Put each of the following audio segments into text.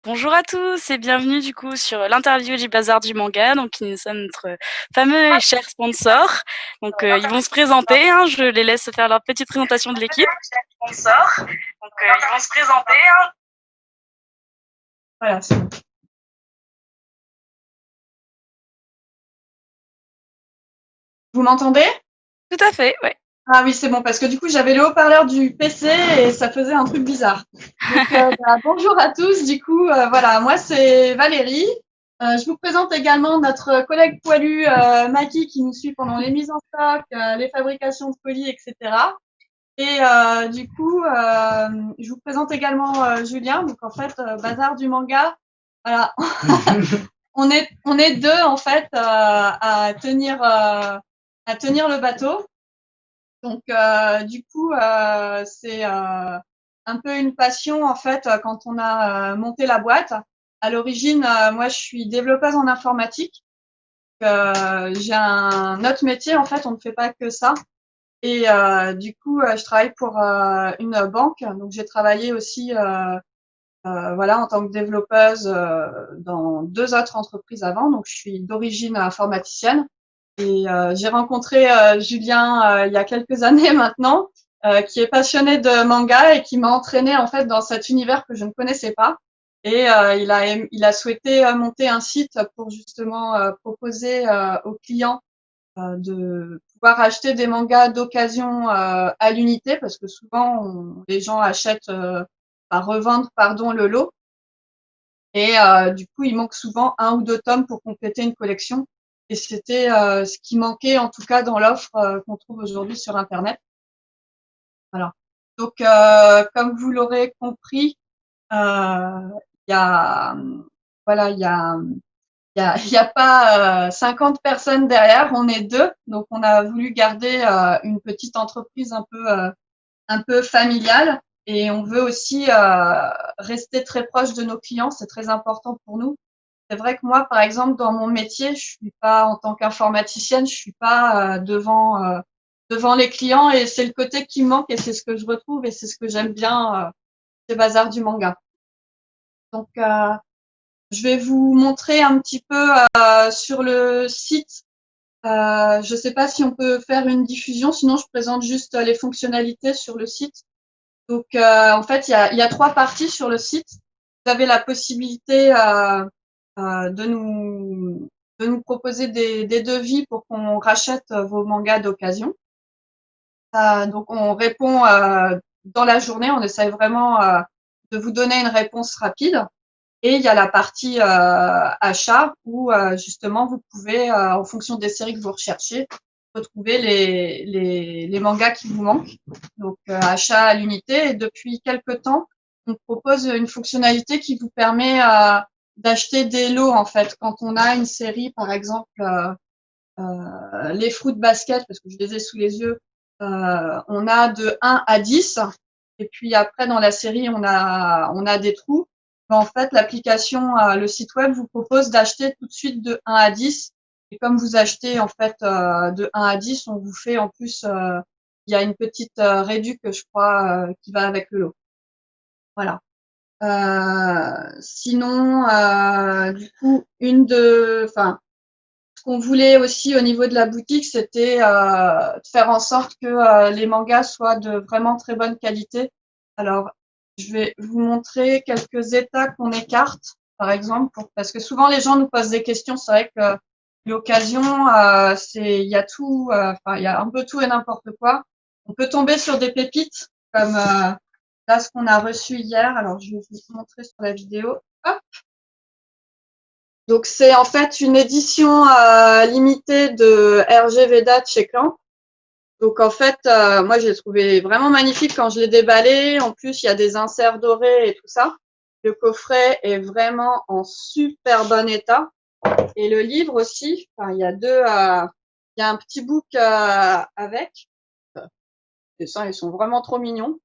Bonjour à tous et bienvenue du coup sur l'interview du Bazar du Manga. Donc nous sommes notre fameux et cher sponsor. Donc ils vont se présenter, hein, je les laisse faire leur petite présentation de l'équipe. Ils vont se présenter. Voilà, c'est bon. Vous m'entendez? Tout à fait, ouais. Ah oui, c'est bon, parce que du coup, j'avais le haut-parleur du PC et ça faisait un truc bizarre. Donc, bonjour à tous. Du coup, voilà, moi, c'est Valérie. Je vous présente également notre collègue poilu, Maki, qui nous suit pendant les mises en stock, les fabrications de colis, etc. Et du coup, je vous présente également Julien. Donc, en fait, Bazar du Manga, voilà. On est deux, en fait, à tenir le bateau. Donc, du coup, c'est un peu une passion en fait quand on a monté la boîte. À l'origine, moi, je suis développeuse en informatique. J'ai un autre métier en fait, on ne fait pas que ça. Et du coup, je travaille pour une banque. Donc, j'ai travaillé aussi, voilà, en tant que développeuse dans deux autres entreprises avant. Donc, je suis d'origine informaticienne. Et j'ai rencontré Julien il y a quelques années maintenant, qui est passionné de manga et qui m'a entraîné en fait dans cet univers que je ne connaissais pas. Et il a souhaité monter un site pour justement proposer aux clients de pouvoir acheter des mangas d'occasion à l'unité, parce que souvent les gens achètent à revendre, pardon, le lot. Et du coup, il manque souvent un ou deux tomes pour compléter une collection. Et c'était ce qui manquait, en tout cas, dans l'offre qu'on trouve aujourd'hui sur Internet. Voilà. Donc, comme vous l'aurez compris, il y a, voilà, il y a pas 50 personnes derrière, on est deux. Donc, on a voulu garder une petite entreprise un peu familiale. Et on veut aussi rester très proche de nos clients, c'est très important pour nous. C'est vrai que moi, par exemple, dans mon métier, je suis pas en tant qu'informaticienne, je suis pas devant les clients et c'est le côté qui me manque et c'est ce que je retrouve et c'est ce que j'aime bien ces bazars du manga. Donc, je vais vous montrer un petit peu sur le site. Je sais pas si on peut faire une diffusion, sinon je présente juste les fonctionnalités sur le site. Donc, en fait, il y a trois parties sur le site. Vous avez la possibilité de nous proposer des devis pour qu'on rachète vos mangas d'occasion. Donc, on répond dans la journée. On essaye vraiment de vous donner une réponse rapide. Et il y a la partie achat où justement vous pouvez, en fonction des séries que vous recherchez, retrouver les mangas qui vous manquent. Donc achat à l'unité. Et depuis quelques temps, on propose une fonctionnalité qui vous permet d'acheter des lots en fait. Quand on a une série, par exemple, les Fruit Basket, parce que je les ai sous les yeux, on a de 1 à 10. Et puis après, dans la série, on a des trous. En fait, l'application, le site web vous propose d'acheter tout de suite de 1 à 10. Et comme vous achetez en fait de 1 à 10, on vous fait en plus, il y a une petite réduc, je crois, qui va avec le lot. Voilà. Sinon, du coup, enfin, ce qu'on voulait aussi au niveau de la boutique, c'était de faire en sorte que les mangas soient de vraiment très bonne qualité. Alors, je vais vous montrer quelques états qu'on écarte, par exemple, parce que souvent les gens nous posent des questions. C'est vrai que l'occasion, il y a tout, enfin, il y a un peu tout et n'importe quoi. On peut tomber sur des pépites, comme là ce qu'on a reçu hier. Alors, je vais vous montrer sur la vidéo. Hop. Donc c'est en fait une édition limitée de RG Veda de chez Clan. Donc en fait, moi je l'ai trouvé vraiment magnifique quand je l'ai déballé. En plus, il y a des inserts dorés et tout ça. Le coffret est vraiment en super bon état. Et le livre aussi. Enfin, il y a un petit book avec. Les dessins, ils sont vraiment trop mignons.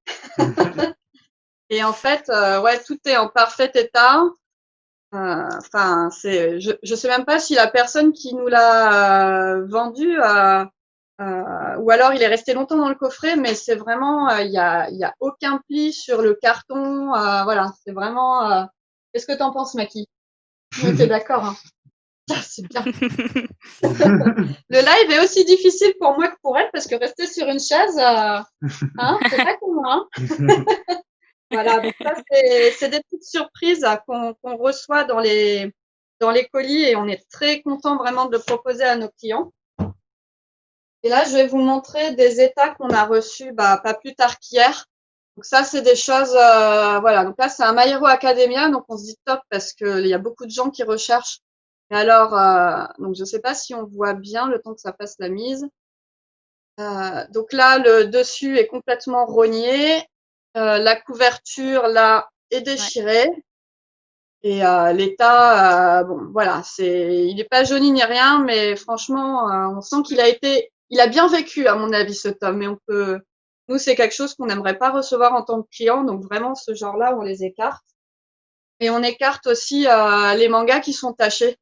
Et en fait, ouais, tout est en parfait état. Enfin, je sais même pas si la personne qui nous l'a vendu, ou alors il est resté longtemps dans le coffret, mais c'est vraiment, il y a aucun pli sur le carton, voilà, c'est vraiment Qu'est-ce que t'en penses, Maki? T'es d'accord, hein? Ah, c'est bien. Le live est aussi difficile pour moi que pour elle parce que rester sur une chaise, hein, c'est pas comme moi. Hein. Voilà, donc ça c'est des petites surprises qu'on reçoit dans les colis et on est très content vraiment de le proposer à nos clients. Et là, je vais vous montrer des états qu'on a reçus pas plus tard qu'hier. Donc ça, c'est des choses, voilà. Donc là, c'est un My Hero Academia, donc on se dit top parce que il y a beaucoup de gens qui recherchent. Et alors, donc je sais pas si on voit bien le temps que ça fasse la mise. Donc là, le dessus est complètement rogné. La couverture là est déchirée. Ouais. Et l'état, bon, voilà, il est pas jauni ni rien, mais franchement, on sent il a bien vécu à mon avis ce tome. Mais nous, c'est quelque chose qu'on n'aimerait pas recevoir en tant que client, donc vraiment ce genre-là, on les écarte. Et on écarte aussi les mangas qui sont tachés.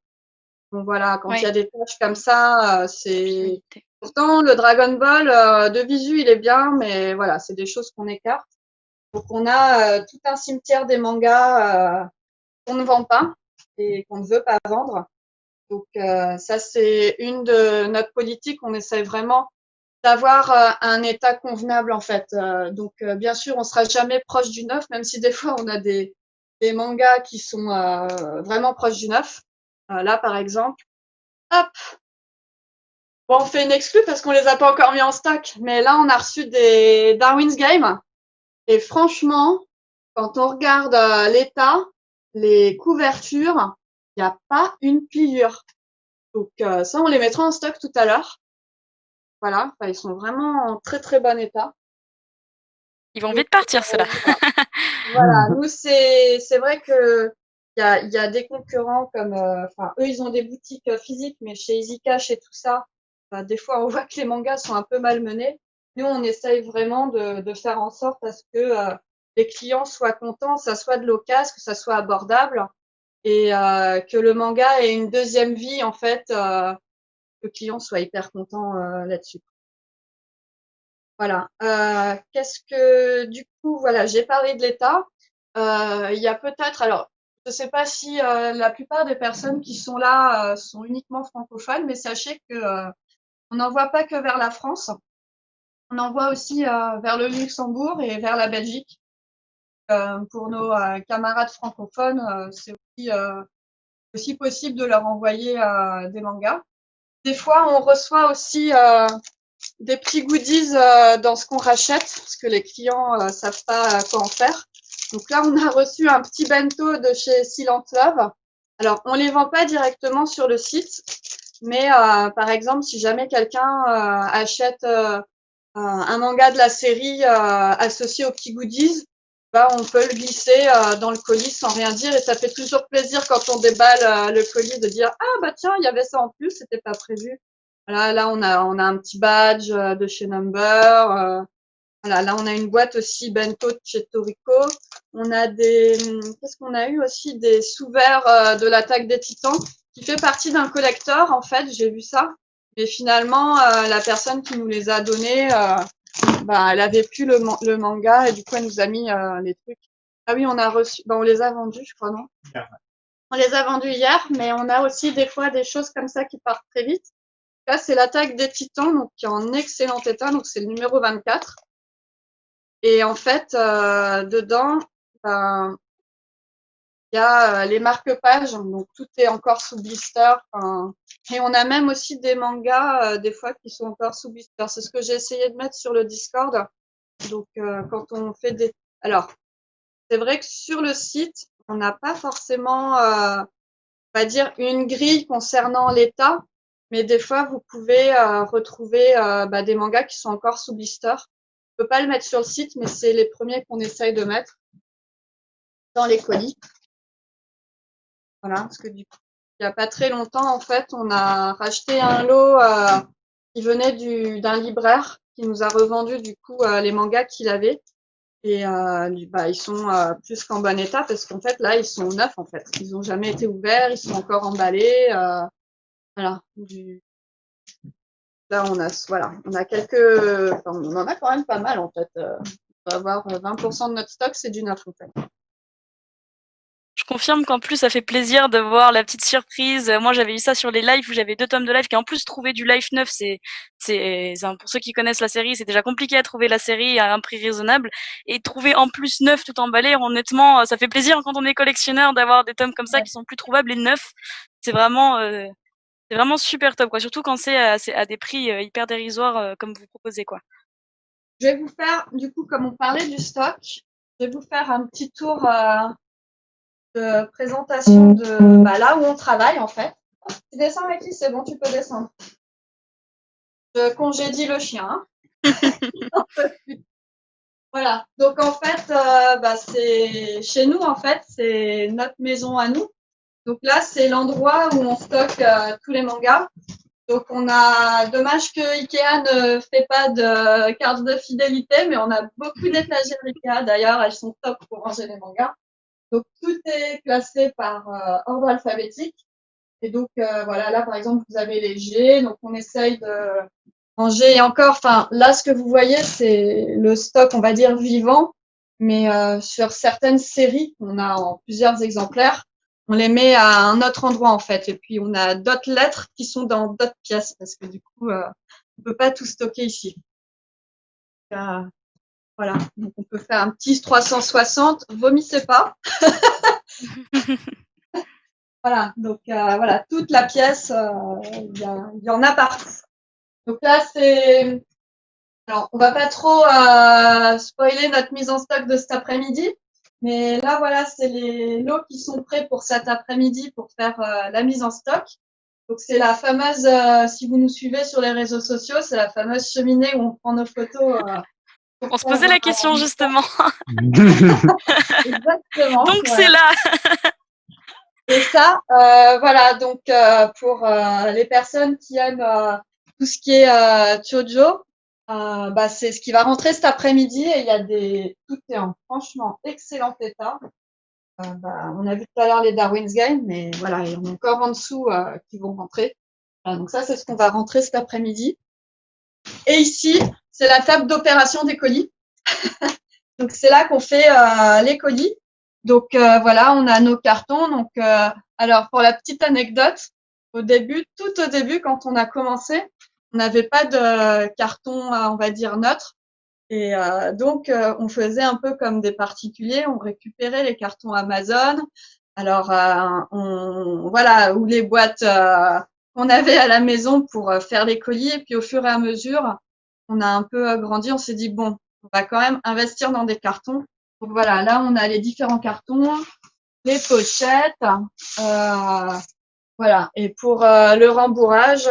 Donc voilà, quand il y a des taches comme ça, c'est pourtant le Dragon Ball de visu, il est bien, mais voilà, c'est des choses qu'on écarte. Donc on a tout un cimetière des mangas qu'on ne vend pas et qu'on ne veut pas vendre. Donc ça, c'est une de notre politique. On essaie vraiment d'avoir un état convenable en fait. Donc bien sûr, on sera jamais proche du neuf, même si des fois on a des mangas qui sont vraiment proches du neuf. Là, par exemple, hop. Bon, on fait une exclue parce qu'on les a pas encore mis en stock. Mais là, on a reçu des Darwin's Game. Et franchement, quand on regarde l'état, les couvertures, il n'y a pas une pliure. Donc ça, on les mettra en stock tout à l'heure. Voilà, enfin, ils sont vraiment en très très bon état. Ils vont vite partir, ceux-là. Voilà, nous c'est vrai que il y a des concurrents comme, enfin eux ils ont des boutiques physiques, mais chez Easy Cash et tout ça, des fois on voit que les mangas sont un peu malmenés. Nous on essaye vraiment de faire en sorte à ce que les clients soient contents, ça soit de l'occasion, que ça soit abordable et que le manga ait une deuxième vie en fait, que le client soit hyper content là-dessus. Voilà. Qu'est-ce que du coup, voilà, j'ai parlé de l'État. Il y a peut-être, alors, je ne sais pas si la plupart des personnes qui sont là sont uniquement francophones, mais sachez que on n'envoie pas que vers la France, on envoie aussi vers le Luxembourg et vers la Belgique. Pour nos camarades francophones, c'est aussi possible de leur envoyer des mangas. Des fois, on reçoit aussi des petits goodies dans ce qu'on rachète, parce que les clients savent pas quoi en faire. Donc là, on a reçu un petit bento de chez Silent Love. Alors, on les vend pas directement sur le site, mais par exemple, si jamais quelqu'un achète un manga de la série associé aux petits goodies, bah, on peut le glisser dans le colis sans rien dire et ça fait toujours plaisir quand on déballe le colis de dire ah bah tiens il y avait ça en plus, c'était pas prévu. Voilà, là on a un petit badge de chez Number. Voilà, là on a une boîte aussi bento de chez Toriko. On a qu'est-ce qu'on a eu aussi des sous-verts de l'attaque des Titans qui fait partie d'un collector en fait. J'ai vu ça, mais finalement la personne qui nous les a donnés, bah elle avait plus le manga et du coup elle nous a mis les trucs. Ah oui, on a reçu, bah on les a vendus, je crois non. On les a vendus hier, mais on a aussi des fois des choses comme ça qui partent très vite. Là, c'est l'attaque des Titans, donc qui est en excellent état, donc c'est le numéro 24. Et en fait, dedans, ben, il y a les marque-pages, donc tout est encore sous blister. Et on a même aussi des mangas, des fois, qui sont encore sous blister. C'est ce que j'ai essayé de mettre sur le Discord. Donc, quand on fait des... Alors, c'est vrai que sur le site, on n'a pas forcément, on va dire, une grille concernant l'état, mais des fois, vous pouvez retrouver des mangas qui sont encore sous blister. Je peux pas le mettre sur le site, mais c'est les premiers qu'on essaye de mettre dans les colis. Voilà, parce que du coup, il y a pas très longtemps, en fait, on a racheté un lot qui venait d'un libraire qui nous a revendu du coup les mangas qu'il avait. Et ils sont plus qu'en bon état parce qu'en fait là ils sont neufs en fait. Ils ont jamais été ouverts, ils sont encore emballés. Voilà. Là on a quelques, enfin, on en a quand même pas mal en fait. On va avoir 20% de notre stock, c'est du neuf en fait. confirme qu'en plus, ça fait plaisir de voir la petite surprise. Moi, j'avais eu ça sur les lives où j'avais 2 tomes de live, qui en plus trouver du live neuf, pour ceux qui connaissent la série, c'est déjà compliqué à trouver la série à un prix raisonnable. Et trouver en plus neuf tout emballé, honnêtement, ça fait plaisir quand on est collectionneur d'avoir des tomes comme ça Ouais. qui sont plus trouvables et neufs. C'est vraiment super top, quoi. Surtout quand c'est à des prix hyper dérisoires comme vous proposez, quoi. Je vais vous faire, du coup, comme on parlait du stock, je vais vous faire un petit tour de présentation de là où on travaille en fait. Tu descends avec qui, c'est bon, tu peux descendre. Je congédie le chien. Voilà. Donc en fait, c'est chez nous en fait, c'est notre maison à nous. Donc là, c'est l'endroit où on stocke tous les mangas. Donc on a, dommage que Ikea ne fait pas de carte de fidélité, mais on a beaucoup d'étagères Ikea. D'ailleurs, elles sont top pour ranger les mangas. Donc tout est classé par ordre alphabétique. Et donc voilà, là par exemple, vous avez les G. Donc on essaye de ranger. Et encore, enfin là, ce que vous voyez, c'est le stock, on va dire vivant. Mais sur certaines séries, on a en plusieurs exemplaires, on les met à un autre endroit en fait. Et puis on a d'autres lettres qui sont dans d'autres pièces parce que du coup, on peut pas tout stocker ici. Voilà, donc on peut faire un petit 360. Vomissez pas. Voilà, donc voilà, toute la pièce, il y en a partout. Donc là, c'est... Alors, on va pas trop spoiler notre mise en stock de cet après-midi, mais là, voilà, c'est les lots qui sont prêts pour cet après-midi pour faire la mise en stock. Donc, c'est la fameuse, si vous nous suivez sur les réseaux sociaux, c'est la fameuse cheminée où on prend nos photos. On se posait la question justement. Exactement. Donc Voilà. c'est là. Et ça, voilà, donc pour les personnes qui aiment tout ce qui est Chojo, c'est ce qui va rentrer cet après-midi et il y a tout est en franchement excellent état. On a vu tout à l'heure les Darwin's Game, mais voilà, il y en a encore en dessous qui vont rentrer. Voilà, donc ça, c'est ce qu'on va rentrer cet après-midi. Et ici, c'est la table d'opération des colis. Donc c'est là qu'on fait les colis. Donc voilà, on a nos cartons. Donc alors pour la petite anecdote, tout au début, quand on a commencé, on n'avait pas de carton, on va dire neutre. Et donc on faisait un peu comme des particuliers, on récupérait les cartons Amazon. Alors voilà, ou les boîtes qu'on avait à la maison pour faire les colis. Et puis au fur et à mesure, on a un peu grandi. On s'est dit bon, on va quand même investir dans des cartons. Donc voilà, là on a les différents cartons, les pochettes, voilà. Et pour le rembourrage,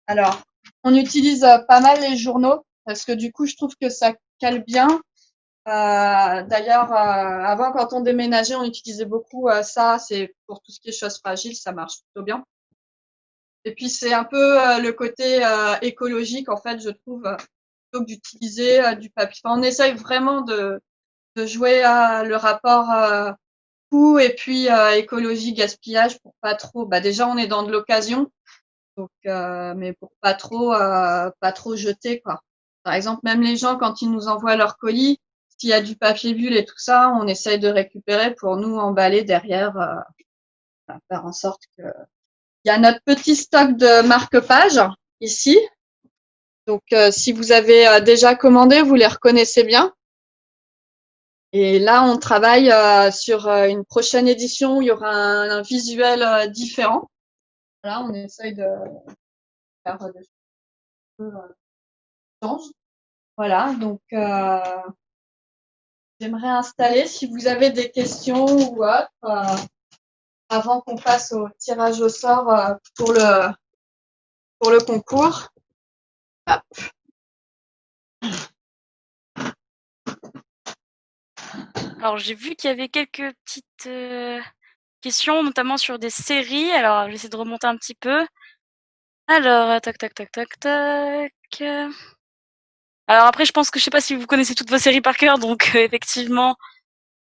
alors on utilise pas mal les journaux parce que du coup je trouve que ça cale bien. D'ailleurs, avant quand on déménageait, on utilisait beaucoup ça. C'est pour tout ce qui est choses fragiles, ça marche plutôt bien. Et puis c'est un peu le côté écologique en fait, je trouve, plutôt que d'utiliser du papier. Enfin, on essaye vraiment de jouer à le rapport coût et puis écologie, gaspillage pour pas trop. Déjà on est dans de l'occasion, donc mais pour pas trop jeter quoi. Par exemple, même les gens quand ils nous envoient leurs colis, s'il y a du papier bulle et tout ça, on essaye de récupérer pour nous emballer derrière, faire en sorte que il y a notre petit stock de marque-pages ici. Donc, si vous avez déjà commandé, vous les reconnaissez bien. Et là, on travaille sur une prochaine édition où il y aura un visuel différent. Là, on essaye de faire des choses. Voilà, donc j'aimerais installer. Si vous avez des questions ou autre, avant qu'on passe au tirage au sort pour le concours. Hop. Alors j'ai vu qu'il y avait quelques petites questions, notamment sur des séries. Alors je vais essayer de remonter un petit peu. Alors tac tac tac tac tac. Alors après je pense que je sais pas si vous connaissez toutes vos séries par cœur, donc effectivement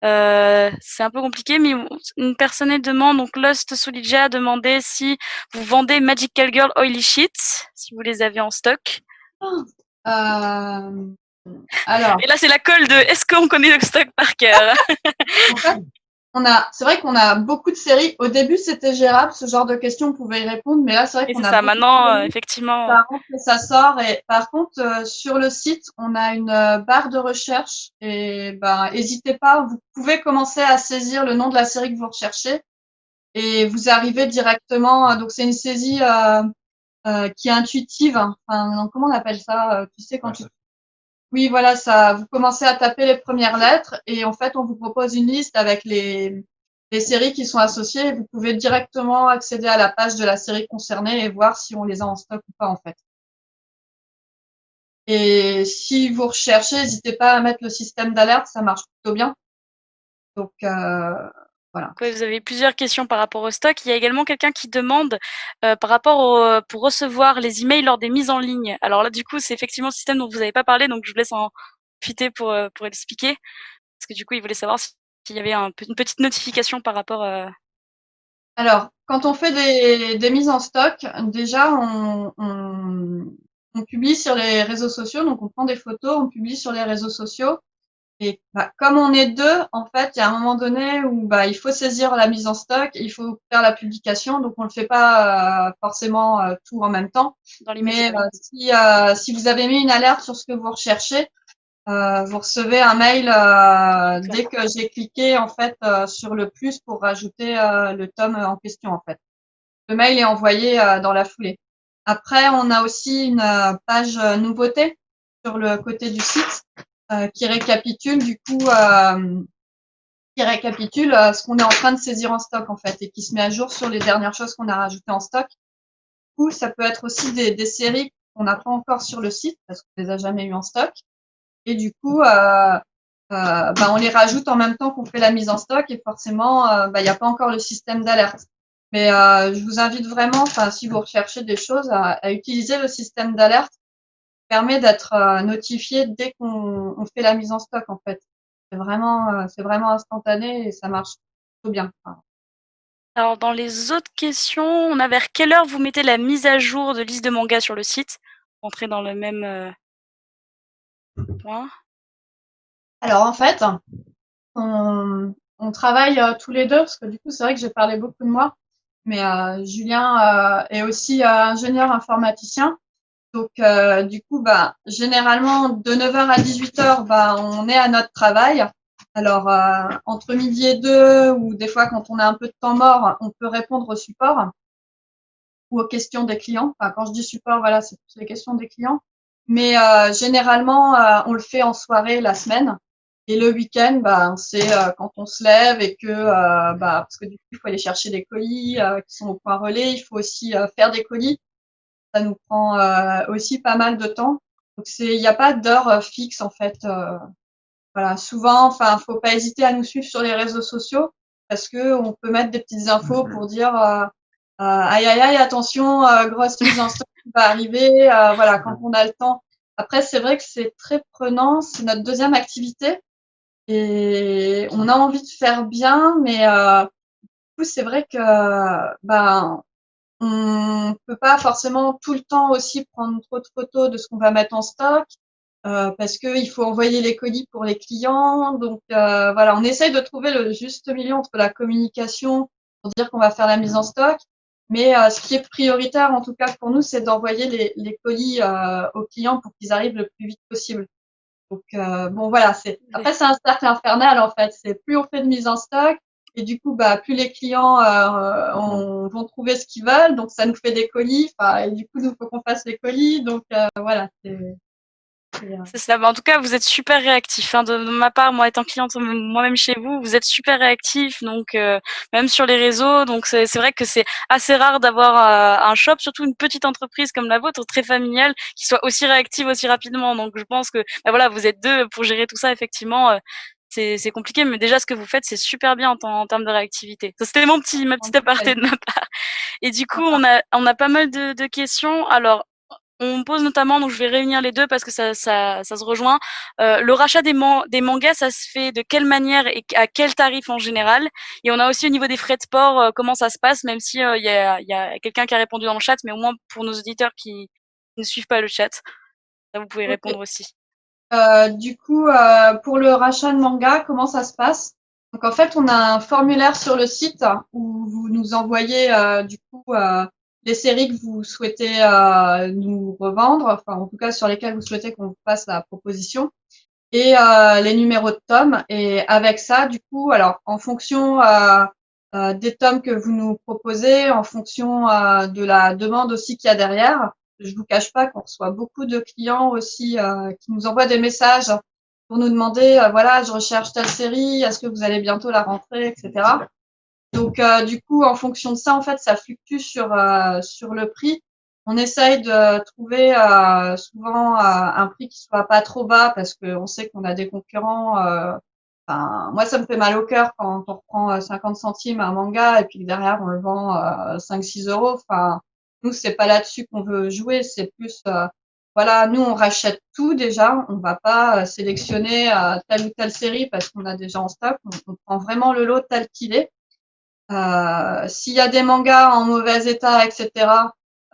c'est un peu compliqué. Mais une personne demande, donc Lost Solidja a demandé si vous vendez Magical Girl Oily Sheets, si vous les avez en stock. Alors, Et là c'est la colle de est-ce qu'on connaît le stock par cœur. en fait, c'est vrai qu'on a beaucoup de séries. Au début, c'était gérable, ce genre de questions, on pouvait y répondre, mais là, c'est vrai Et qu'on c'est a ça. beaucoup de Maintenant, séries. effectivement, Ça rentre et ça sort. Et par contre, sur le site, on a une barre de recherche et ben, n'hésitez pas. Vous pouvez commencer à saisir le nom de la série que vous recherchez et vous arrivez directement. Donc, c'est une saisie qui est intuitive. Enfin, non, comment on appelle ça? Tu sais, quand tu oui, voilà, ça, vous commencez à taper les premières lettres et en fait, on vous propose une liste avec les séries qui sont associées. Vous pouvez directement accéder à la page de la série concernée et voir si on les a en stock ou pas, en fait. Et si vous recherchez, n'hésitez pas à mettre le système d'alerte, ça marche plutôt bien. Donc, voilà. ouais, vous avez plusieurs questions par rapport au stock. Il y a également quelqu'un qui demande par rapport pour recevoir les emails lors des mises en ligne. Alors là, du coup, c'est effectivement le système dont vous n'avez pas parlé, donc je vous laisse en profiter pour expliquer. Parce que du coup, il voulait savoir s'il y avait une petite notification par rapport. Alors, quand on fait des mises en stock, déjà, on publie sur les réseaux sociaux. Donc, on prend des photos, on publie sur les réseaux sociaux. Et bah, comme on est deux, en fait, il y a un moment donné où bah, il faut saisir la mise en stock, il faut faire la publication, donc on ne le fait pas forcément tout en même temps. Dans l'immédiat, Mais oui. si vous avez mis une alerte sur ce que vous recherchez, vous recevez un mail D'accord. dès que j'ai cliqué en fait sur le plus pour rajouter le tome en question en fait. Le mail est envoyé dans la foulée. Après, on a aussi une page nouveauté sur le côté du site qui récapitule du coup ce qu'on est en train de saisir en stock en fait et qui se met à jour sur les dernières choses qu'on a rajoutées en stock. Du coup, ça peut être aussi des séries qu'on n'a pas encore sur le site parce qu'on les a jamais eues en stock. Et du coup, bah, on les rajoute en même temps qu'on fait la mise en stock et forcément, bah, il n'y a pas encore le système d'alerte. Mais je vous invite vraiment, enfin, si vous recherchez des choses, à utiliser le système d'alerte qui permet d'être notifié dès qu'on fait la mise en stock en fait. C'est vraiment instantané et ça marche plutôt bien. Enfin, Alors, dans les autres questions, on a vers quelle heure vous mettez la mise à jour de liste de mangas sur le site? Entrer dans le même point. alors en fait, on travaille tous les deux parce que du coup c'est vrai que j'ai parlé beaucoup de moi, mais Julien est aussi ingénieur informaticien. Donc du coup bah généralement de 9h à 18h bah on est à notre travail. Alors entre midi et deux ou des fois quand on a un peu de temps mort, on peut répondre au support ou aux questions des clients. Enfin, quand je dis support, voilà, c'est plus les questions des clients. Mais généralement, on le fait en soirée la semaine. Et le week-end, bah, c'est quand on se lève et que, bah, parce que du coup, il faut aller chercher des colis qui sont au point relais. Il faut aussi faire des colis. Ça nous prend aussi pas mal de temps. Donc, il n'y a pas d'heure fixe en fait. Voilà, souvent, enfin, faut pas hésiter à nous suivre sur les réseaux sociaux parce que on peut mettre des petites infos pour dire aïe aïe aïe attention grosse mise en stock qui va arriver voilà quand on a le temps. Après c'est vrai que c'est très prenant, c'est notre deuxième activité et on a envie de faire bien mais du coup c'est vrai que ben on peut pas forcément tout le temps aussi prendre trop de photos de ce qu'on va mettre en stock parce que il faut envoyer les colis pour les clients. Donc voilà, on essaye de trouver le juste milieu entre la communication pour dire qu'on va faire la mise en stock, mais ce qui est prioritaire en tout cas pour nous, c'est d'envoyer les colis aux clients pour qu'ils arrivent le plus vite possible. Donc bon voilà, c'est un cercle infernal en fait. C'est plus on fait de mise en stock et du coup bah plus les clients vont trouver ce qu'ils veulent, donc ça nous fait des colis. Enfin, et du coup nous faut qu'on fasse les colis. Donc voilà, C'est ça. Bah, en tout cas, vous êtes super réactif. Hein. De ma part, moi étant cliente moi-même chez vous, vous êtes super réactif. Donc même sur les réseaux, donc c'est vrai que c'est assez rare d'avoir un shop, surtout une petite entreprise comme la vôtre, très familiale, qui soit aussi réactive aussi rapidement. Donc je pense que bah, voilà, vous êtes deux pour gérer tout ça. Effectivement, c'est compliqué, mais déjà ce que vous faites, c'est super bien en termes de réactivité. Ça, c'était ma petite aparté de ma part. Et du coup, on a pas mal de questions. Alors on pose notamment, donc je vais réunir les deux parce que ça se rejoint. Le rachat des mangas, ça se fait de quelle manière et à quel tarif en général? Et on a aussi au niveau des frais de port, comment ça se passe, même si il y a quelqu'un qui a répondu dans le chat, mais au moins pour nos auditeurs qui ne suivent pas le chat, ça vous pouvez Ok. répondre aussi. Du coup, pour le rachat de manga, comment ça se passe? Donc en fait, on a un formulaire sur le site où vous nous envoyez du coup les séries que vous souhaitez nous revendre, enfin en tout cas sur lesquelles vous souhaitez qu'on vous fasse la proposition, et les numéros de tomes. Et avec ça, du coup, alors en fonction des tomes que vous nous proposez, en fonction de la demande aussi qu'il y a derrière, je vous cache pas qu'on reçoit beaucoup de clients aussi qui nous envoient des messages pour nous demander, voilà, je recherche telle série, est-ce que vous allez bientôt la rentrer, etc. Donc, du coup, en fonction de ça, en fait, ça fluctue sur le prix. On essaye de trouver souvent un prix qui soit pas trop bas parce qu'on sait qu'on a des concurrents. Enfin, moi, ça me fait mal au cœur quand on reprend 50 centimes un manga et puis que derrière on le vend 5-6 euros. Enfin, nous, c'est pas là-dessus qu'on veut jouer. C'est plus, voilà, nous, on rachète tout déjà. On va pas sélectionner telle ou telle série parce qu'on a déjà en stock. On prend vraiment le lot tel qu'il est. S'il y a des mangas en mauvais état, etc.,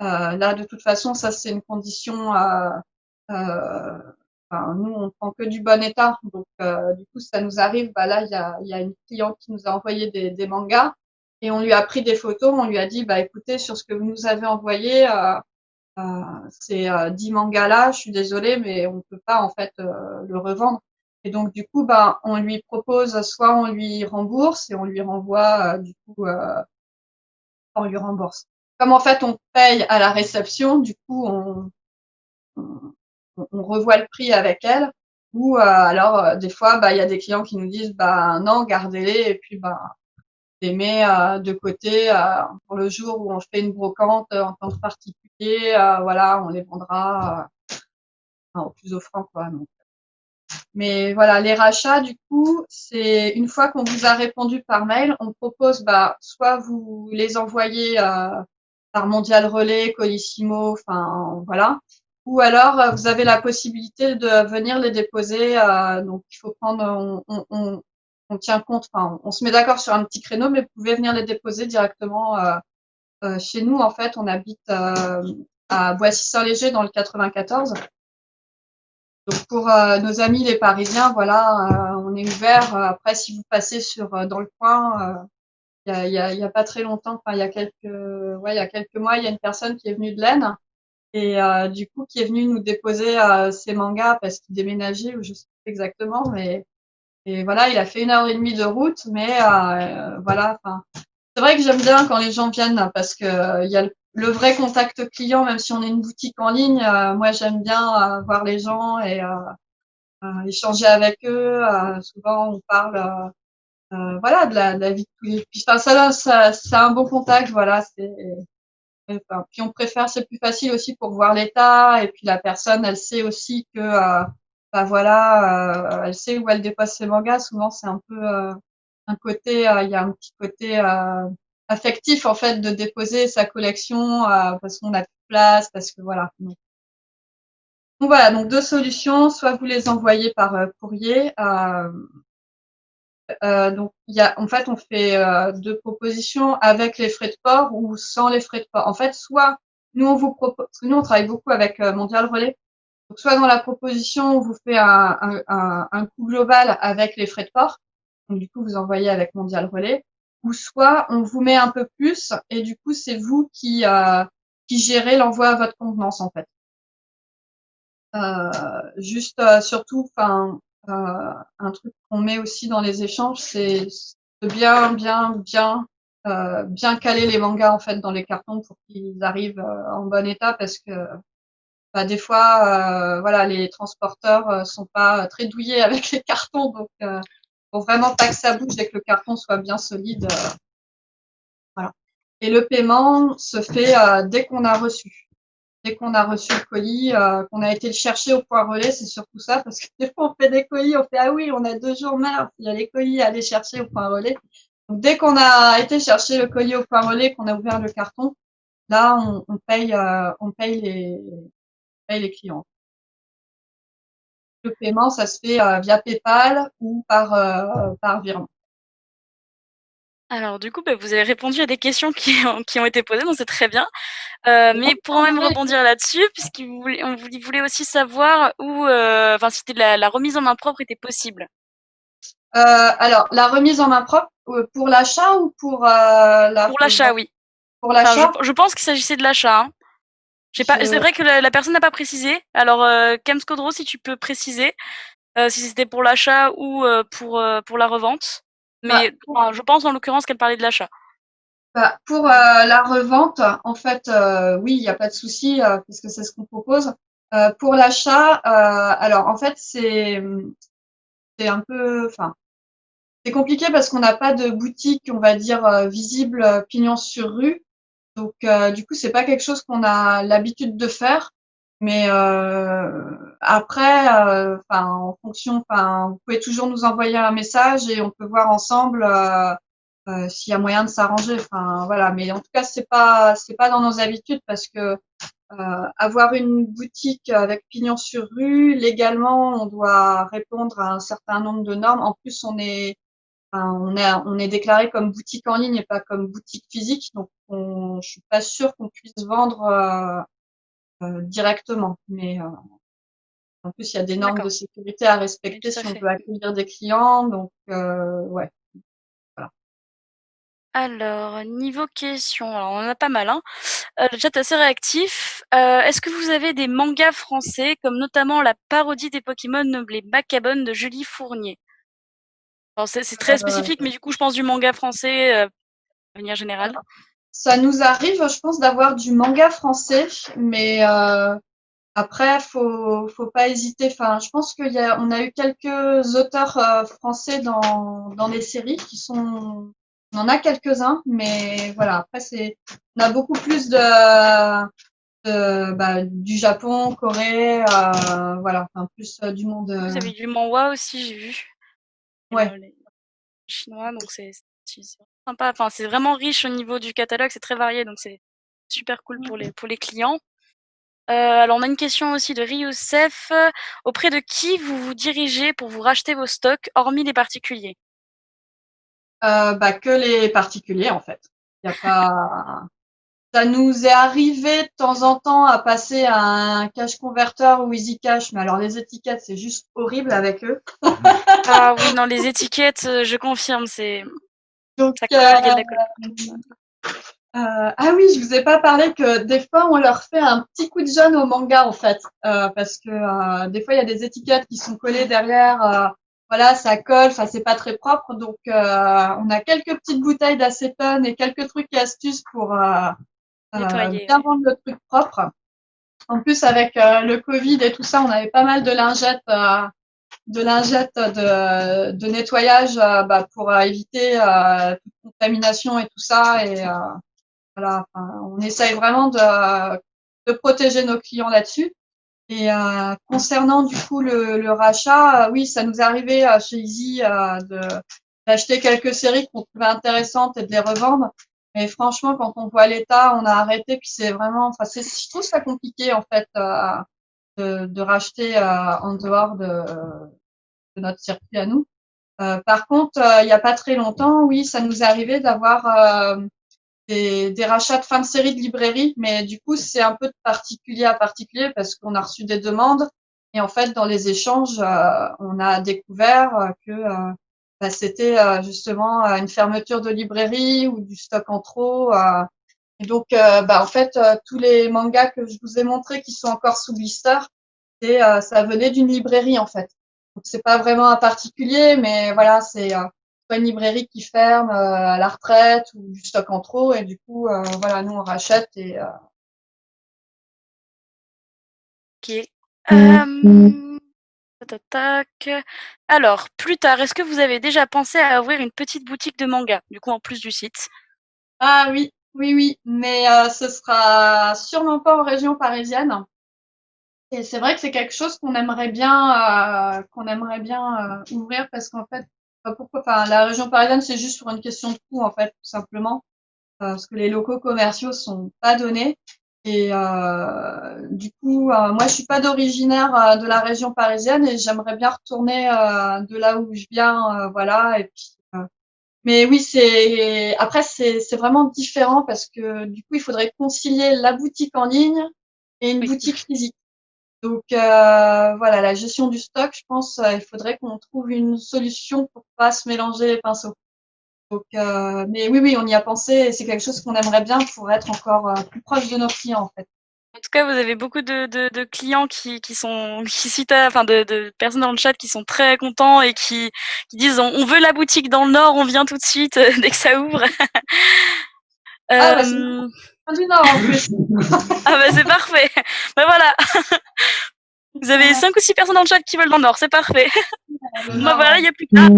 là, de toute façon, ça, c'est une condition. Enfin, nous, on prend que du bon état. Donc, du coup, ça nous arrive. Bah, là, il y a une cliente qui nous a envoyé des mangas et on lui a pris des photos. On lui a dit, bah, écoutez, sur ce que vous nous avez envoyé, c'est 10 mangas là. Je suis désolée, mais on peut pas, en fait, le revendre. Et donc, du coup, bah, on lui propose, soit on lui rembourse et on lui renvoie, du coup, on lui rembourse. Comme en fait, on paye à la réception, du coup, on, on revoit le prix avec elle. Ou alors, des fois, bah, il y a des clients qui nous disent, bah non, gardez-les et puis bah, les met de côté pour le jour où on fait une brocante en tant que particulier. Voilà, on les vendra au plus offrant, quoi. Donc, mais voilà, les rachats, du coup, c'est une fois qu'on vous a répondu par mail, on propose, bah, soit vous les envoyez par Mondial Relais, Colissimo, enfin voilà, ou alors vous avez la possibilité de venir les déposer. Donc il faut prendre, on tient compte, enfin on se met d'accord sur un petit créneau, mais vous pouvez venir les déposer directement chez nous. En fait, on habite à Boissy-Saint-Léger dans le 94. Donc pour nos amis les Parisiens, voilà, on est ouvert. Après, si vous passez dans le coin, il y a pas très longtemps, enfin il y a quelques mois, il y a une personne qui est venue de l'Aisne et du coup qui est venue nous déposer ses mangas parce qu'il déménageait ou je sais plus exactement, mais et voilà, il a fait 1 heure et demie de route, mais voilà, enfin c'est vrai que j'aime bien quand les gens viennent parce que il y a le vrai contact client, même si on est une boutique en ligne. Moi, j'aime bien voir les gens et échanger avec eux. Souvent, on parle, voilà, de la vie de tous les. Puis, enfin, ça, c'est un bon contact, voilà. Enfin, puis on préfère, c'est plus facile aussi pour voir l'état. Et puis la personne, elle sait aussi que, bah voilà, elle sait où elle dépose ses mangas. Souvent, c'est un peu un côté, il y a un petit côté affectif en fait de déposer sa collection parce qu'on a plus de place, parce que voilà. Donc voilà, donc deux solutions, soit vous les envoyez par courrier. Donc en fait, on fait deux propositions avec les frais de port ou sans les frais de port. En fait, soit nous on vous propose, parce que nous on travaille beaucoup avec Mondial Relais. Donc soit dans la proposition, on vous fait un coût global avec les frais de port. Donc du coup, vous envoyez avec Mondial Relais. Ou soit on vous met un peu plus et du coup, c'est vous qui gérez l'envoi à votre convenance en fait. Juste surtout, enfin, un truc qu'on met aussi dans les échanges, c'est de bien caler les mangas en fait dans les cartons pour qu'ils arrivent en bon état parce que bah, des fois, voilà, les transporteurs sont pas très douillés avec les cartons, donc faut vraiment pas que ça bouge et que le carton soit bien solide. Voilà. Et le paiement se fait dès qu'on a reçu. Dès qu'on a reçu le colis, qu'on a été le chercher au point relais, c'est surtout ça, parce que des fois on fait des colis, on fait ah oui, on a 2 jours, merde, il y a les colis à aller chercher au point relais. Donc dès qu'on a été chercher le colis au point relais, qu'on a ouvert le carton, là on paye les clients. Le paiement, ça se fait via PayPal ou par virement. Alors du coup, bah, vous avez répondu à des questions qui ont été posées, donc c'est très bien. Mais pour On même aurait- rebondir là-dessus, on voulait aussi savoir où, enfin, si la remise en main propre était possible. Alors, la remise en main propre pour l'achat ou pour la Pour l'achat, oui. pour Enfin, l'achat? je pense qu'il s'agissait de l'achat, hein. J'ai pas, c'est Je vrai que la personne n'a pas précisé. Alors, Camscodro, si tu peux préciser, si c'était pour l'achat ou pour la revente. bah, Mais enfin, je pense en l'occurrence qu'elle parlait de l'achat. pour la revente, en fait, oui, il n'y a pas de souci puisque c'est ce qu'on propose. Pour l'achat, alors en fait, c'est un peu, enfin, c'est compliqué parce qu'on n'a pas de boutique, on va dire, visible pignon sur rue. Donc, du coup, c'est pas quelque chose qu'on a l'habitude de faire. Mais après, enfin, en fonction, enfin, vous pouvez toujours nous envoyer un message et on peut voir ensemble s'il y a moyen de s'arranger. Enfin, voilà. Mais en tout cas, c'est pas dans nos habitudes parce que avoir une boutique avec pignon sur rue, légalement, on doit répondre à un certain nombre de normes. En plus, enfin, on est déclaré comme boutique en ligne et pas comme boutique physique, donc je suis pas sûre qu'on puisse vendre directement. Mais en plus, il y a des normes de D'accord. sécurité à Oui, respecter tout à si on fait. veut accueillir des clients, donc ouais, voilà. Alors, niveau question, alors on en a pas mal, hein. Le chat est assez réactif. Est-ce que vous avez des mangas français, comme notamment la parodie des Pokémon nommée Bacabon de Julie Fournier? Alors c'est très spécifique, mais du coup, je pense du manga français, de manière générale. Ça nous arrive, je pense, d'avoir du manga français, mais après, faut pas hésiter. Enfin, je pense on a eu quelques auteurs français dans les séries on en a quelques-uns, mais voilà. Après, on a beaucoup plus du Japon, Corée, voilà, enfin plus du monde. Vous avez du manhwa aussi, j'ai vu. Et Ouais. les chinois, donc c'est sympa. Enfin, c'est vraiment riche au niveau du catalogue, c'est très varié, donc c'est super cool pour les clients. Alors on a une question aussi de Rioussef. Auprès de qui vous vous dirigez pour vous racheter vos stocks, hormis les particuliers? Que les particuliers en fait. Il y a pas. Ça nous est arrivé de temps en temps à passer à un cash converter ou easy cash, mais alors les étiquettes c'est juste horrible avec eux. Ah oui, non, les étiquettes, je confirme, Donc ça colle, il y a de la colle partout. ah oui, je vous ai pas parlé que des fois on leur fait un petit coup de jaune au manga en fait, parce que des fois il y a des étiquettes qui sont collées derrière, voilà, ça colle, enfin c'est pas très propre, donc on a quelques petites bouteilles d'acétone et quelques trucs et astuces pour Nettoyer, bien ouais. rendre le truc propre. En plus avec le Covid et tout ça, on avait pas mal de nettoyage pour éviter toute contamination et tout ça et voilà, enfin, on essaye vraiment de protéger nos clients là-dessus. Et concernant du coup le rachat, oui, ça nous est arrivé chez Easy d'acheter quelques séries qu'on trouvait intéressantes et de les revendre. Mais franchement, quand on voit l'état, on a arrêté. Puis c'est vraiment, enfin, je trouve ça compliqué en fait de racheter en dehors de notre circuit à nous. Par contre, il n'y a pas très longtemps, oui, ça nous est arrivé d'avoir des rachats de fin de série de librairie, mais du coup, c'est un peu de particulier à particulier parce qu'on a reçu des demandes et en fait, dans les échanges, on a découvert que c'était justement une fermeture de librairie ou du stock en trop. Et donc, en fait, tous les mangas que je vous ai montrés qui sont encore sous blister, ça venait d'une librairie en fait. Donc, c'est pas vraiment un particulier, mais voilà, c'est soit une librairie qui ferme à la retraite ou du stock en trop et du coup voilà nous on rachète et OK. Hem, tac, tac, tac. Alors, plus tard, est-ce que vous avez déjà pensé à ouvrir une petite boutique de manga, du coup en plus du site? ah oui oui oui mais ce sera sûrement pas en région parisienne et c'est vrai que c'est quelque chose qu'on aimerait bien ouvrir parce qu'en fait pourquoi enfin la région parisienne c'est juste pour une question de coût en fait tout simplement parce que les locaux commerciaux sont pas donnés. Et du coup, moi, je suis pas d'originaire de la région parisienne et j'aimerais bien retourner de là où je viens, voilà. Et puis, mais oui, c'est vraiment différent parce que du coup, il faudrait concilier la boutique en ligne et une Oui. boutique physique. Donc voilà, la gestion du stock, je pense, il faudrait qu'on trouve une solution pour pas se mélanger les pinceaux. Donc, mais oui, on y a pensé et c'est quelque chose qu'on aimerait bien pour être encore plus proche de nos clients en fait. En tout cas, vous avez beaucoup de clients qui sont qui suite enfin de personnes dans le chat qui sont très contents et qui disent on veut la boutique dans le Nord, on vient tout de suite dès que ça ouvre. Ah bah c'est du Nord en plus. Ah bah c'est parfait. Bah voilà. Vous avez 5 ou 6 personnes dans le chat qui veulent dans le Nord, c'est parfait. Bah voilà, il n'y a plus que ça.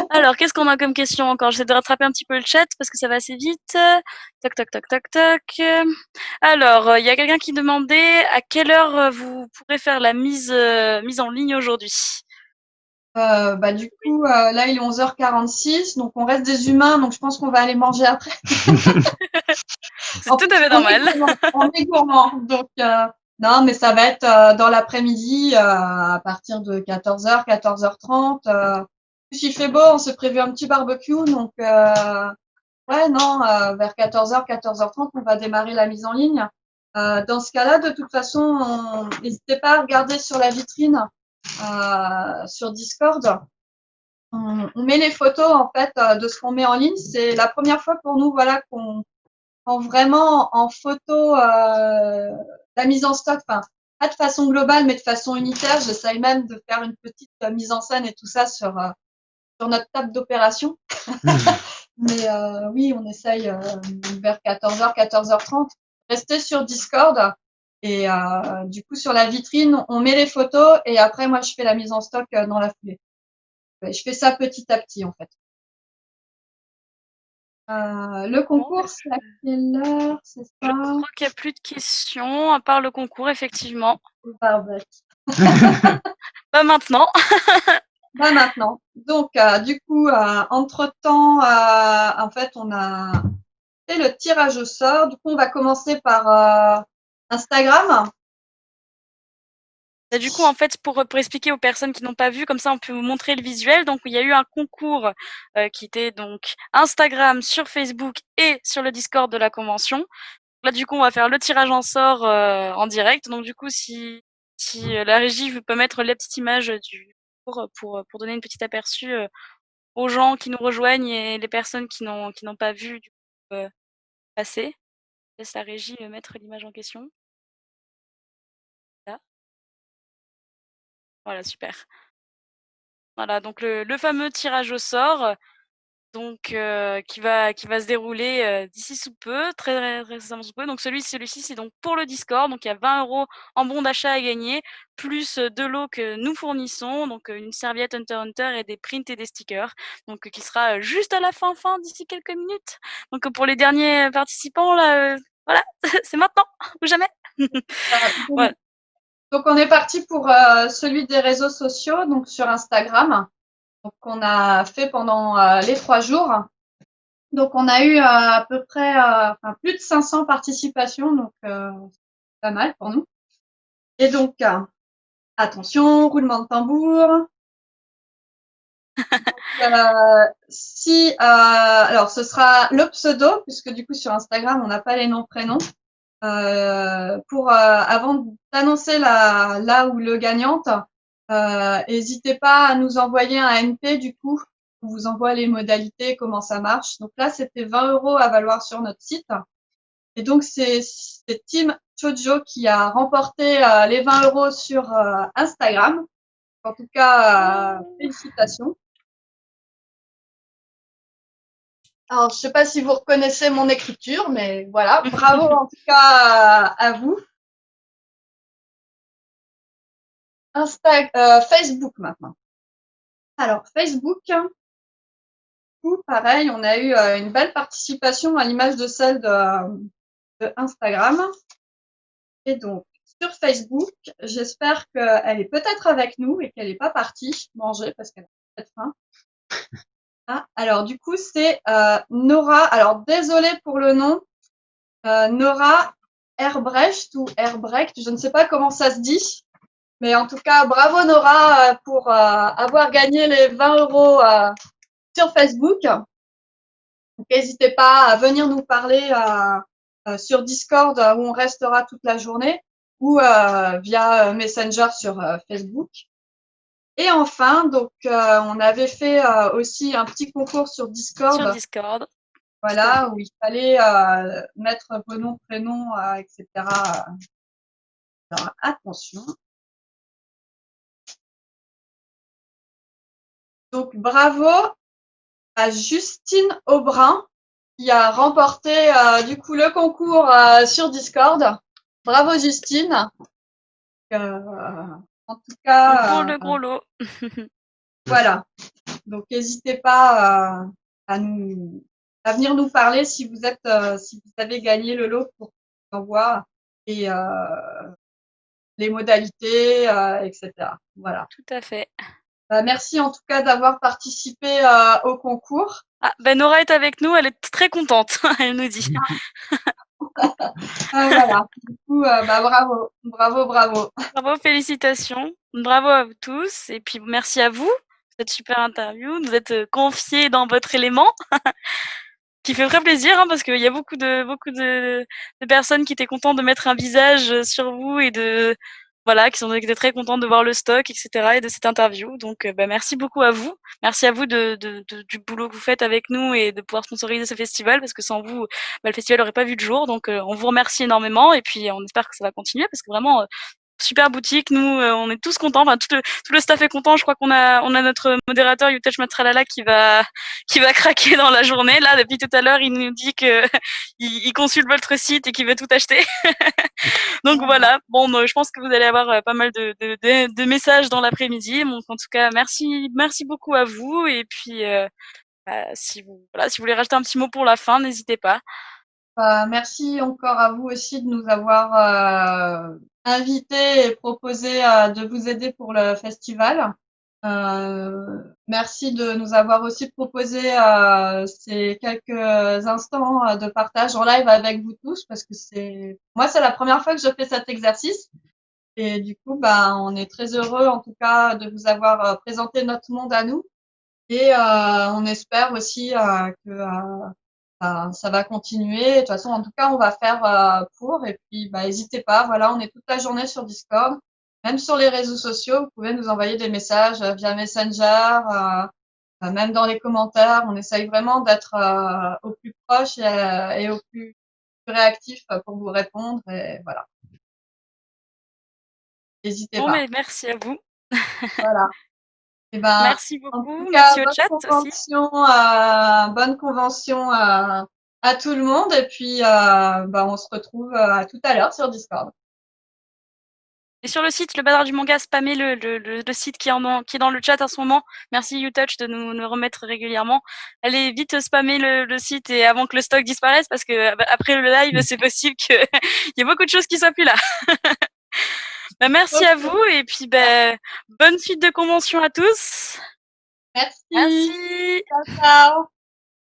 Alors, qu'est-ce qu'on a comme question encore? J'essaie de rattraper un petit peu le chat parce que ça va assez vite. Toc, toc, toc, toc, toc. Alors, il y a quelqu'un qui demandait à quelle heure vous pourrez faire la mise en ligne aujourd'hui. Bah du coup, là il est 11h46, donc on reste des humains, donc je pense qu'on va aller manger après. C'est En tout plus, à fait normal. on est gourmand, donc non, mais ça va être dans l'après-midi à partir de 14h, 14h30. S'il fait beau, on s'est prévu un petit barbecue, donc ouais, non, vers 14h, 14h30, on va démarrer la mise en ligne. Dans ce cas-là, de toute façon, n'hésitez pas à regarder sur la vitrine, sur Discord. On met les photos en fait de ce qu'on met en ligne. C'est la première fois pour nous, voilà, qu'on prend vraiment en photo la mise en stock. Enfin, pas de façon globale, mais de façon unitaire. J'essaye même de faire une petite mise en scène et tout ça sur notre table d'opération. Mais oui, on essaye vers 14h, 14h30. Rester sur Discord et du coup sur la vitrine, on met les photos et après moi je fais la mise en stock dans la foulée. Je fais ça petit à petit en fait. Le concours, c'est à quelle heure, c'est Je ça? crois qu'il n'y a plus de questions, à part le concours, effectivement. Barbette. Pas maintenant. Bah maintenant. Donc du coup, entre-temps, en fait, on a fait le tirage au sort. Du coup, on va commencer par Instagram. Et du coup, en fait, pour expliquer aux personnes qui n'ont pas vu, comme ça, on peut vous montrer le visuel. Donc, il y a eu un concours qui était donc Instagram, sur Facebook et sur le Discord de la convention. Là, du coup, on va faire le tirage en sort en direct. Donc, du coup, si la régie vous peut mettre la petite image du concours pour donner une petite aperçu aux gens qui nous rejoignent et les personnes qui n'ont pas vu du coup, passer. Je laisse la régie mettre l'image en question. Là. Voilà, super. Voilà, donc le fameux tirage au sort, donc qui va se dérouler d'ici sous peu, très récemment sous peu. Donc celui-ci, c'est donc pour le Discord. Donc il y a 20 € en bon d'achat à gagner, plus de lots que nous fournissons, donc une serviette Hunter x Hunter et des prints et des stickers, donc qui sera juste à la fin d'ici quelques minutes. Donc pour les derniers participants là, voilà, c'est maintenant ou jamais. Donc, Voilà. donc, on est parti pour celui des réseaux sociaux, donc sur Instagram. Donc on a fait pendant les 3 jours. Donc on a eu à peu près enfin, plus de 500 participations, donc pas mal pour nous. Et donc attention, roulement de tambour. Si alors ce sera le pseudo, puisque du coup sur Instagram on n'a pas les noms prénoms. Pour avant d'annoncer la ou le gagnante, n'hésitez pas à nous envoyer un MP du coup. On vous envoie les modalités, comment ça marche. Donc là, c'était 20 € à valoir sur notre site. Et donc, c'est Team Chojo qui a remporté les 20 € sur Instagram. En tout cas, félicitations. Alors, je sais pas si vous reconnaissez mon écriture, mais voilà, bravo en tout cas à vous. Facebook maintenant. Alors, Facebook, pareil, on a eu une belle participation à l'image de celle de Instagram. Et donc, sur Facebook, j'espère qu'elle est peut-être avec nous et qu'elle n'est pas partie manger parce qu'elle a peut-être faim. Ah, alors, du coup, c'est Nora. Alors, désolée pour le nom. Nora Herbrecht ou Herbrecht, je ne sais pas comment ça se dit. Mais en tout cas, bravo Nora pour avoir gagné les 20 € sur Facebook. Donc, n'hésitez pas à venir nous parler sur Discord où on restera toute la journée ou via Messenger sur Facebook. Et enfin, donc on avait fait aussi un petit concours sur Discord. Sur Discord. Voilà, où il fallait mettre vos noms, prénoms, etc. Alors, attention. Donc bravo à Justine Aubrin qui a remporté du coup le concours sur Discord. Bravo Justine. En tout cas, Le gros lot. voilà. Donc n'hésitez pas à venir nous parler si vous avez gagné le lot pour qu'on envoie et les modalités, etc. Voilà. Tout à fait. Merci en tout cas d'avoir participé au concours. Ah, ben Nora est avec nous, elle est très contente, elle nous dit. Voilà. Du coup, bravo, bravo, bravo. Bravo, félicitations. Bravo à vous tous. Et puis merci à vous. Cette super interview. Vous êtes confiés dans votre élément. Qui fait très plaisir, hein, parce qu'il y a beaucoup de personnes qui étaient contentes de mettre un visage sur vous et qui étaient très contentes de voir le stock, etc. et de cette interview. Donc, merci beaucoup à vous. Merci à vous du boulot que vous faites avec nous et de pouvoir sponsoriser ce festival, parce que sans vous, le festival n'aurait pas vu de jour. Donc, on vous remercie énormément et puis on espère que ça va continuer, parce que vraiment, super boutique, nous on est tous contents, enfin tout le staff est content. Je crois qu'on a notre modérateur Yutesh Matralala qui va craquer dans la journée. Là depuis tout à l'heure il nous dit que il consulte votre site et qu'il veut tout acheter. Donc voilà, bon je pense que vous allez avoir pas mal de messages dans l'après-midi. Donc en tout cas merci beaucoup à vous et puis si vous voulez rajouter un petit mot pour la fin, n'hésitez pas. Merci encore à vous aussi de nous avoir invités et proposé de vous aider pour le festival. Merci de nous avoir aussi proposé ces quelques instants de partage en live avec vous tous, parce que c'est la première fois que je fais cet exercice. Et du coup, on est très heureux en tout cas de vous avoir présenté notre monde à nous. Et on espère aussi que ça va continuer. De toute façon, en tout cas, on va faire pour. Et puis, n'hésitez pas. Voilà, on est toute la journée sur Discord. Même sur les réseaux sociaux, vous pouvez nous envoyer des messages via Messenger, même dans les commentaires. On essaye vraiment d'être au plus proche et au plus réactif pour vous répondre. Et voilà. N'hésitez pas. Mais merci à vous. Voilà. Et merci en beaucoup. tout cas, Merci au chat aussi. bonne convention à tout le monde. Et puis, on se retrouve tout à l'heure sur Discord. Et sur le site, le Bazar du Manga, spammez le site qui est dans le chat en ce moment. Merci YouTouch de nous remettre régulièrement. Allez vite spammer le site et avant que le stock disparaisse, parce que après le live, c'est possible qu'il y ait beaucoup de choses qui soient plus là. Merci à vous et puis bonne suite de convention à tous. Merci. Merci. Ciao, ciao.